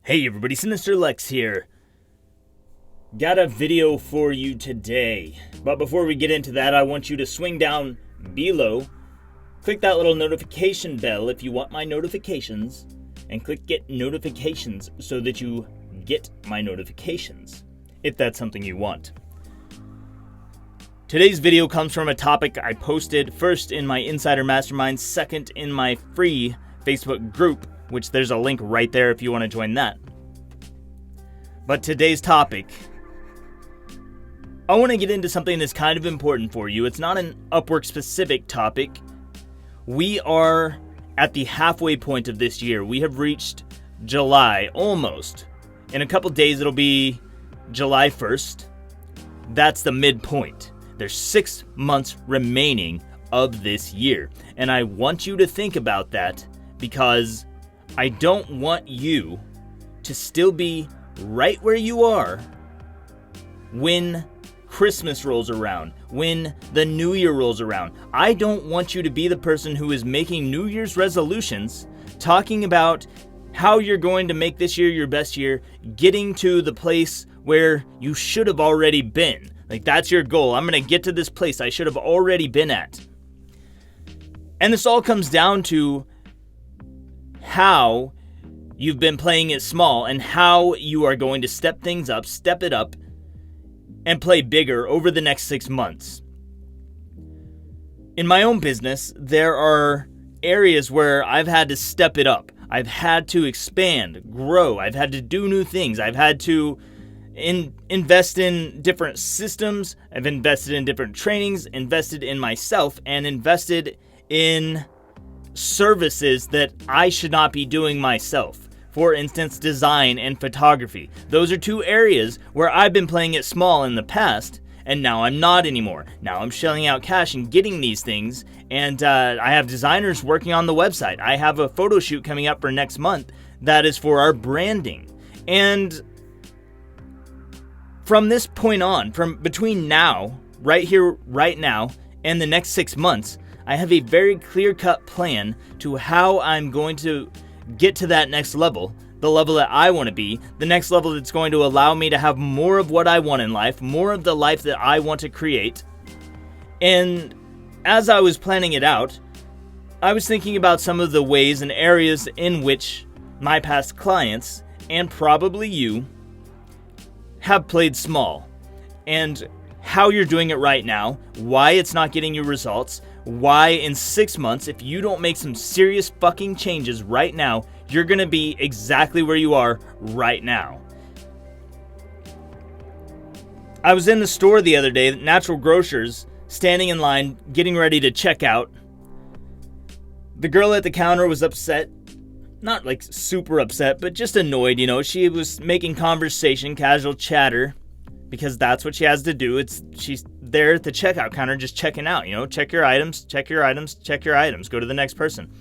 Hey everybody, Sinister Lex here. Got a video for you today. But before we get into that, I want you to swing down below, click that little notification bell if you want my notifications, and click get notifications so that you get my notifications, if that's something you want. Today's video comes from a topic I posted first in my Insider Mastermind, second in my free Facebook group, which there's a link right there if you want to join that. But today's topic, I want to get into something that's kind of important for you. It's not an Upwork specific topic. We are at the halfway point of this year. We have reached July, almost. In a couple days, it'll be July 1st. That's the midpoint. There's 6 months remaining of this year. And I want you to think about that because I don't want you to still be right where you are when Christmas rolls around, when the New Year rolls around. I don't want you to be the person who is making New Year's resolutions, talking about how you're going to make this year your best year, getting to the place where you should have already been. Like, that's your goal. I'm going to get to this place I should have already been at. And this all comes down to how you've been playing it small and how you are going to step it up, and play bigger over the next 6 months. In my own business, there are areas where I've had to step it up. I've had to expand, grow. I've had to do new things. I've had to invest in different systems. I've invested in different trainings, invested in myself, and invested in services that I should not be doing myself. For instance, design and photography. Those are two areas where I've been playing it small in the past, and now I'm not anymore. Now I'm shelling out cash and getting these things, and I have designers working on the website. I have a photo shoot coming up for next month that is for our branding. And from this point on, from between now, right here, right now, and the next 6 months, I have a very clear-cut plan to how I'm going to get to that next level, the level that I want to be, the next level that's going to allow me to have more of what I want in life, more of the life that I want to create. And as I was planning it out, I was thinking about some of the ways and areas in which my past clients, and probably you, have played small, and how you're doing it right now, why it's not getting you results, why in 6 months, if you don't make some serious fucking changes right now, you're gonna be exactly where you are right now. I was in the store the other day, Natural Grocers, standing in line, getting ready to check out. The girl at the counter was upset. Not like super upset, but just annoyed, She was making conversation, casual chatter, because that's what she has to do. She's there at the checkout counter just checking out, check your items, check your items, check your items, go to the next person.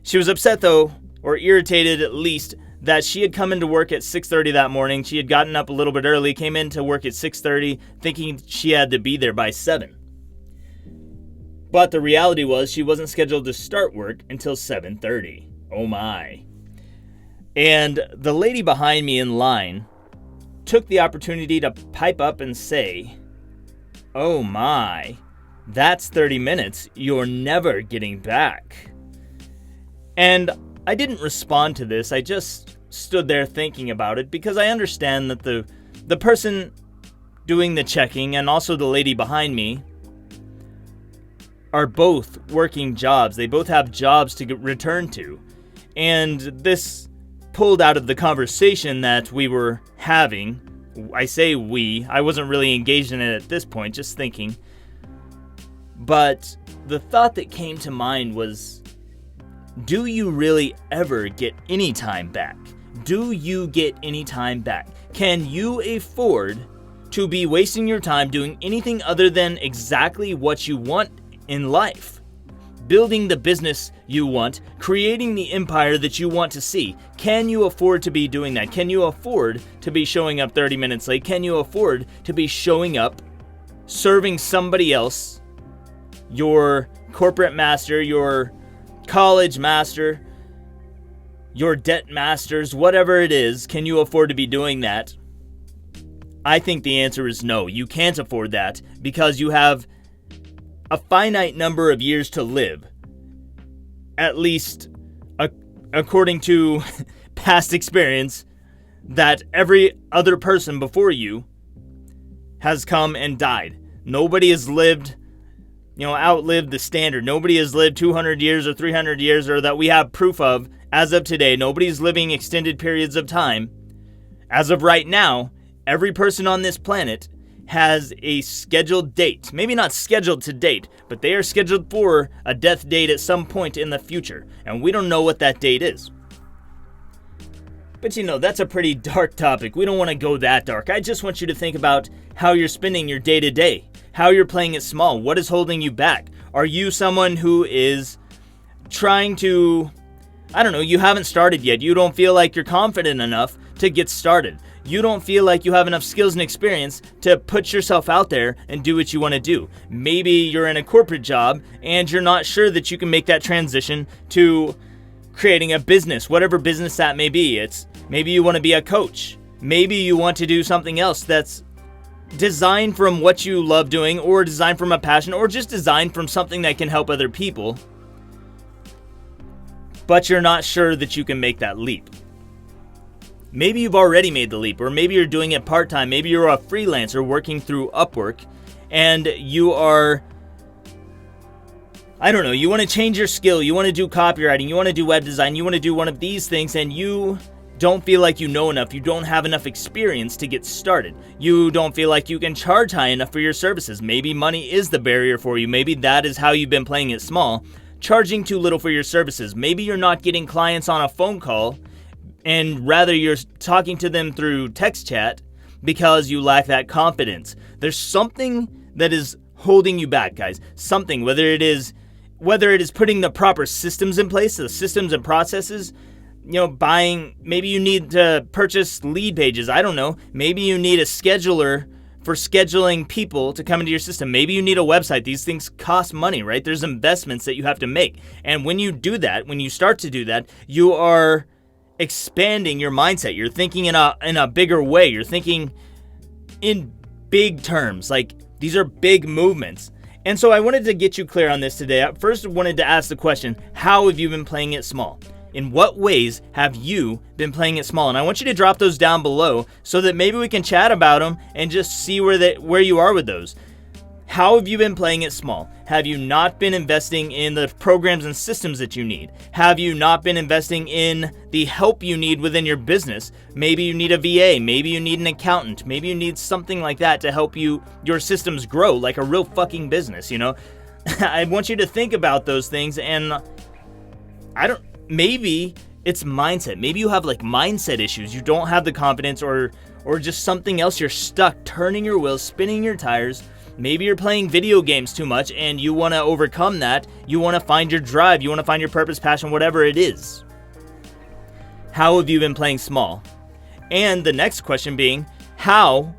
She was upset though, or irritated at least, that she had come into work at 6:30 that morning. She had gotten up a little bit early, came into work at 6:30, thinking she had to be there by 7. But the reality was she wasn't scheduled to start work until 7:30. Oh my. And the lady behind me in line took the opportunity to pipe up and say, "Oh my, that's 30 minutes you're never getting back." And I didn't respond to this. I just stood there thinking about it because I understand that the person doing the checking and also the lady behind me are both working jobs. They both have jobs to return to. And this pulled out of the conversation that we were having. I say we. I wasn't really engaged in it at this point, just thinking. But the thought that came to mind was, do you really ever get any time back? Do you get any time back? Can you afford to be wasting your time doing anything other than exactly what you want in life? Building the business you want, creating the empire that you want to see. Can you afford to be doing that? Can you afford to be showing up 30 minutes late? Can you afford to be showing up, serving somebody else, your corporate master, your college master, your debt masters, whatever it is, can you afford to be doing that? I think the answer is no. You can't afford that because you have a finite number of years to live. At least according to past experience, that every other person before you has come and died. Nobody has outlived the standard. Nobody has lived 200 years or 300 years, or that we have proof of as of today. Nobody's living extended periods of time. As of right now, every person on this planet has a scheduled date. Maybe not scheduled to date, but they are scheduled for a death date at some point in the future. And we don't know what that date is. But that's a pretty dark topic. We don't want to go that dark. I just want you to think about how you're spending your day-to-day, how you're playing it small, what is holding you back. Are you someone who is trying to, you haven't started yet. You don't feel like you're confident enough to get started. You don't feel like you have enough skills and experience to put yourself out there and do what you want to do. Maybe you're in a corporate job and you're not sure that you can make that transition to creating a business, whatever business that may be. Maybe you want to be a coach. Maybe you want to do something else that's designed from what you love doing, or designed from a passion, or just designed from something that can help other people. But you're not sure that you can make that leap. Maybe you've already made the leap, or maybe you're doing it part-time. Maybe you're a freelancer working through Upwork, and you are, you want to change your skill, you want to do copywriting, you want to do web design, you want to do one of these things, and you don't feel like you know enough, you don't have enough experience to get started. You don't feel like you can charge high enough for your services. Maybe money is the barrier for you. Maybe that is how you've been playing it small, charging too little for your services. Maybe you're not getting clients on a phone call, and rather you're talking to them through text chat because you lack that confidence. There's something that is holding you back, guys. Something, whether it is putting the proper systems in place, the systems and processes, maybe you need to purchase lead pages. I don't know. Maybe you need a scheduler for scheduling people to come into your system. Maybe you need a website. These things cost money, right? There's investments that you have to make. And when you do that, when you start to do that, you are expanding your mindset. You're thinking in a bigger way. You're thinking in big terms. Like, these are big movements. And so I wanted to get you clear on this today. I first wanted to ask the question, how have you been playing it small? In what ways have you been playing it small? And I want you to drop those down below so that maybe we can chat about them and just see where you are with those. How have you been playing it small? Have you not been investing in the programs and systems that you need? Have you not been investing in the help you need within your business? Maybe you need a VA, maybe you need an accountant, maybe you need something like that to help your systems grow like a real fucking business, I want you to think about those things, and maybe it's mindset. Maybe you have mindset issues. You don't have the confidence, or just something else. You're stuck turning your wheels, spinning your tires. Maybe you're playing video games too much and you want to overcome that. You want to find your drive. You want to find your purpose, passion, whatever it is. How have you been playing small? And the next question being, how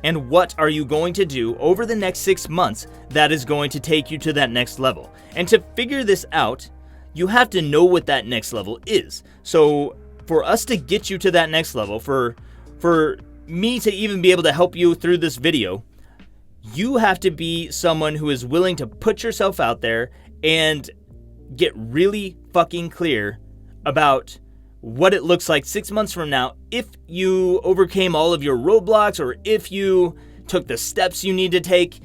and what are you going to do over the next 6 months that is going to take you to that next level? And to figure this out, you have to know what that next level is. So for us to get you to that next level, for me to even be able to help you through this video, you have to be someone who is willing to put yourself out there and get really fucking clear about what it looks like 6 months from now if you overcame all of your roadblocks, or if you took the steps you need to take.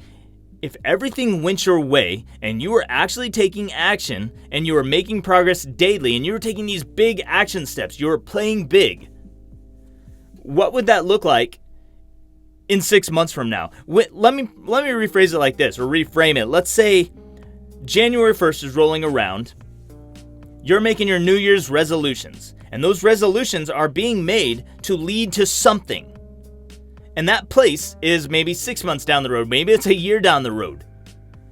If everything went your way and you were actually taking action and you were making progress daily and you were taking these big action steps, you were playing big, what would that look like in 6 months from now? Let me rephrase it like this, or reframe it. Let's say January 1st is rolling around. You're making your New Year's resolutions, and those resolutions are being made to lead to something. And that place is maybe 6 months down the road. Maybe it's a year down the road.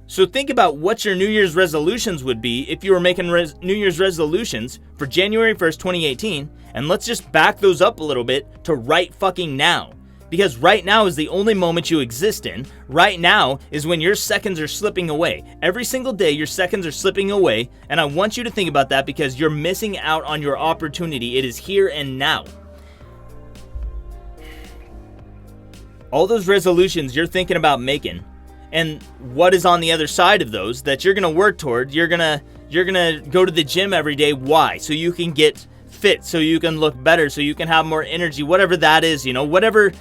So think about what your New Year's resolutions would be if you were making New Year's resolutions for January 1st, 2018. And let's just back those up a little bit to right fucking now. Because right now is the only moment you exist in. Right now is when your seconds are slipping away. Every single day, your seconds are slipping away. And I want you to think about that because you're missing out on your opportunity. It is here and now. All those resolutions you're thinking about making, and what is on the other side of those that you're going to work toward, you're going to go to the gym every day. Why? So you can get fit, so you can look better, so you can have more energy, whatever that is, whatever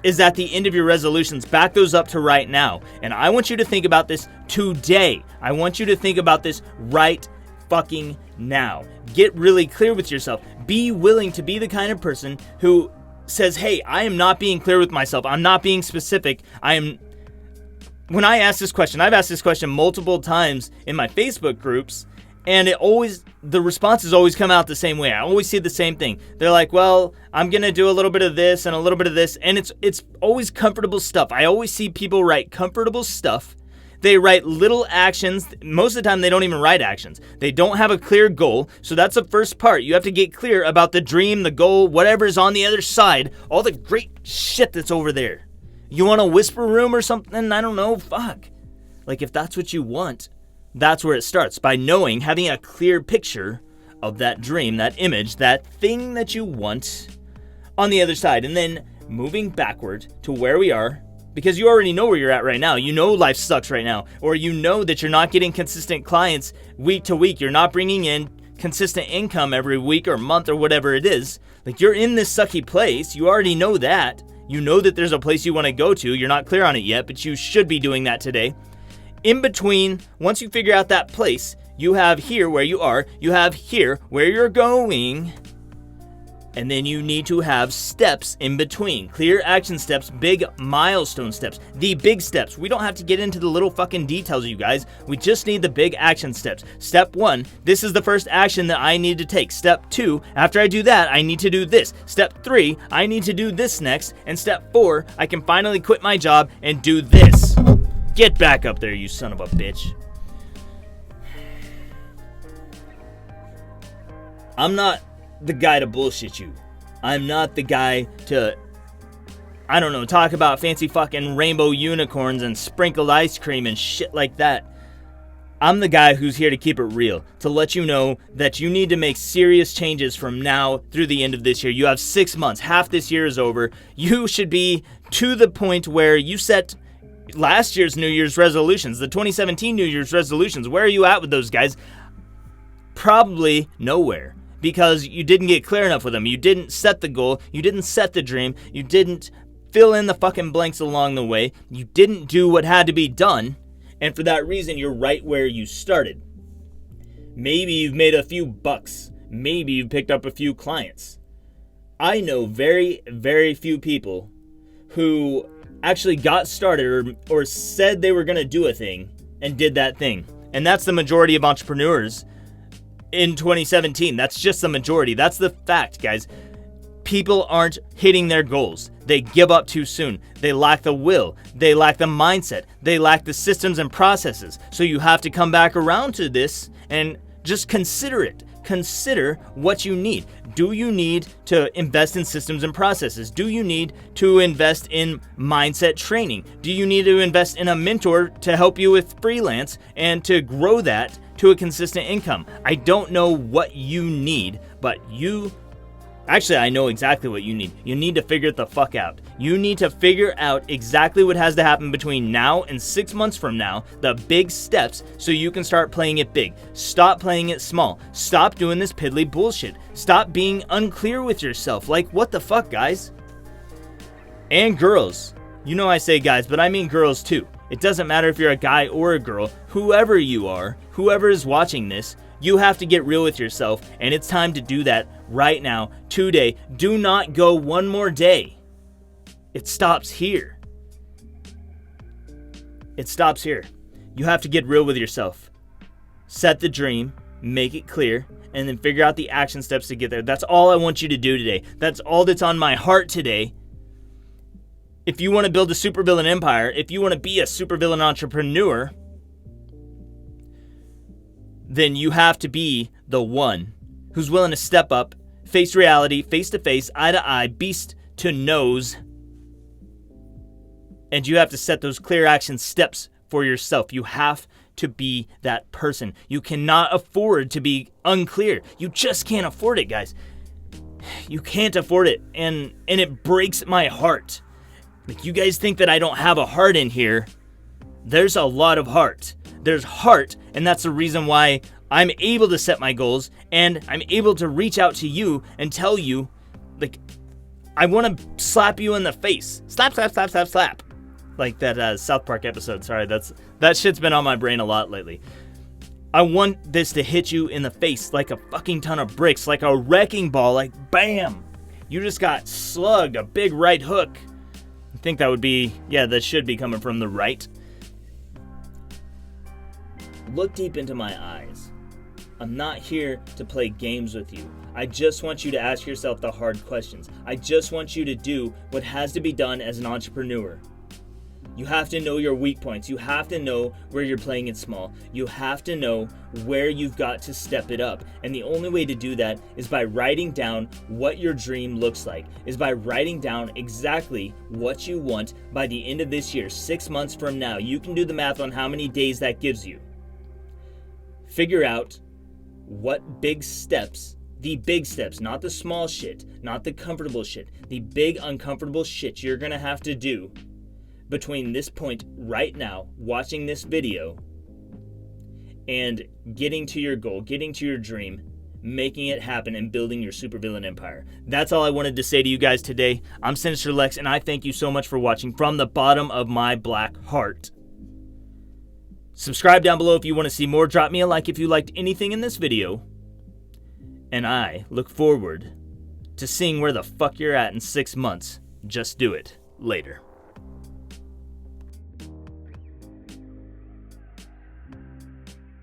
is at the end of your resolutions, back those up to right now. And I want you to think about this today. I want you to think about this right fucking now. Get really clear with yourself. Be willing to be the kind of person who says, hey, I am not being clear with myself. I'm not being specific. When I ask this question, I've asked this question multiple times in my Facebook groups, and the responses always come out the same way. I always see the same thing. They're like, well, I'm going to do a little bit of this and a little bit of this. And it's always comfortable stuff. I always see people write comfortable stuff. They write little actions. Most of the time, they don't even write actions. They don't have a clear goal. So that's the first part. You have to get clear about the dream, the goal, whatever's on the other side, all the great shit that's over there. You want a whisper room or something? I don't know. Fuck. Like, if that's what you want, that's where it starts, by having a clear picture of that dream, that image, that thing that you want on the other side. And then moving backward to where we are, because you already know where you're at right now. You know life sucks right now, or you know that you're not getting consistent clients week to week. You're not bringing in consistent income every week or month or whatever it is. Like, you're in this sucky place. You already know that. You know that there's a place you want to go to. You're not clear on it yet, but you should be doing that today. In between, once you figure out that place, you have here where you are, you have here where you're going, and then you need to have steps in between. Clear action steps, big milestone steps, the big steps. We don't have to get into the little fucking details, you guys. We just need the big action steps. Step 1, this is the first action that I need to take. Step 2, after I do that, I need to do this. Step 3, I need to do this next. And step 4, I can finally quit my job and do this. Get back up there, you son of a bitch. I'm not the guy to bullshit you. I'm not the guy to, talk about fancy fucking rainbow unicorns and sprinkled ice cream and shit like that. I'm the guy who's here to keep it real, to let you know that you need to make serious changes from now through the end of this year. You have 6 months. Half this year is over. You should be to the point where you set last year's New Year's resolutions, the 2017 New Year's resolutions. Where are you at with those, guys? Probably nowhere, because you didn't get clear enough with them. You didn't set the goal. You didn't set the dream. You didn't fill in the fucking blanks along the way. You didn't do what had to be done. And for that reason, you're right where you started. Maybe you've made a few bucks. Maybe you've picked up a few clients. I know very, very few people who actually got started or said they were going to do a thing and did that thing. And that's the majority of entrepreneurs in 2017. That's just the majority. That's the fact, guys. People aren't hitting their goals. They give up too soon. They lack the will. They lack the mindset. They lack the systems and processes. So you have to come back around to this and just consider it. Consider what you need. Do you need to invest in systems and processes? Do you need to invest in mindset training? Do you need to invest in a mentor to help you with freelance and to grow that to a consistent income? I don't know what you need, but actually, I know exactly what you need. You need to figure it the fuck out. You need to figure out exactly what has to happen between now and 6 months from now, the big steps, so you can start playing it big. Stop playing it small. Stop doing this piddly bullshit. Stop being unclear with yourself. Like, what the fuck, guys? And girls. You know I say guys, but I mean girls too. It doesn't matter if you're a guy or a girl. Whoever you are, whoever is watching this, you have to get real with yourself, and it's time to do that right now, today. Do not go one more day. It stops here. It stops here. You have to get real with yourself. Set the dream, make it clear, and then figure out the action steps to get there. That's all I want you to do today. That's all that's on my heart today. If you want to build a supervillain empire, if you want to be a supervillain entrepreneur, then you have to be the one who's willing to step up, face reality, face to face, eye to eye, beast to nose, And you have to set those clear action steps for yourself. You have to be that person. You cannot afford to be unclear. You just can't afford it, guys. You can't afford it. And it breaks my heart. Like, you guys think that I don't have a heart in here. There's a lot of heart. There's heart, and that's the reason why I'm able to set my goals, and I'm able to reach out to you and tell you, like, I want to slap you in the face. Slap, slap, slap, slap, slap. Like that South Park episode. Sorry, that shit's been on my brain a lot lately. I want this to hit you in the face like a fucking ton of bricks, like a wrecking ball, like bam. You just got slugged, a big right hook. I think that would be, that should be coming from the right. Look deep into my eyes. I'm not here to play games with you. I just want you to ask yourself the hard questions. I just want you to do what has to be done as an entrepreneur. You have to know your weak points. You have to know where you're playing it small. You have to know where you've got to step it up. And the only way to do that is by writing down what your dream looks like, is by writing down exactly what you want by the end of this year, 6 months from now. You can do the math on how many days that gives you. Figure out what big steps, the big steps, not the small shit, not the comfortable shit, the big uncomfortable shit you're gonna have to do between this point right now, watching this video, and getting to your goal, getting to your dream, making it happen, and building your supervillain empire. That's all I wanted to say to you guys today. I'm Sinister Lex, and I thank you so much for watching from the bottom of my black heart. Subscribe down below if you want to see more. Drop me a like if you liked anything in this video. And I look forward to seeing where the fuck you're at in 6 months. Just do it later.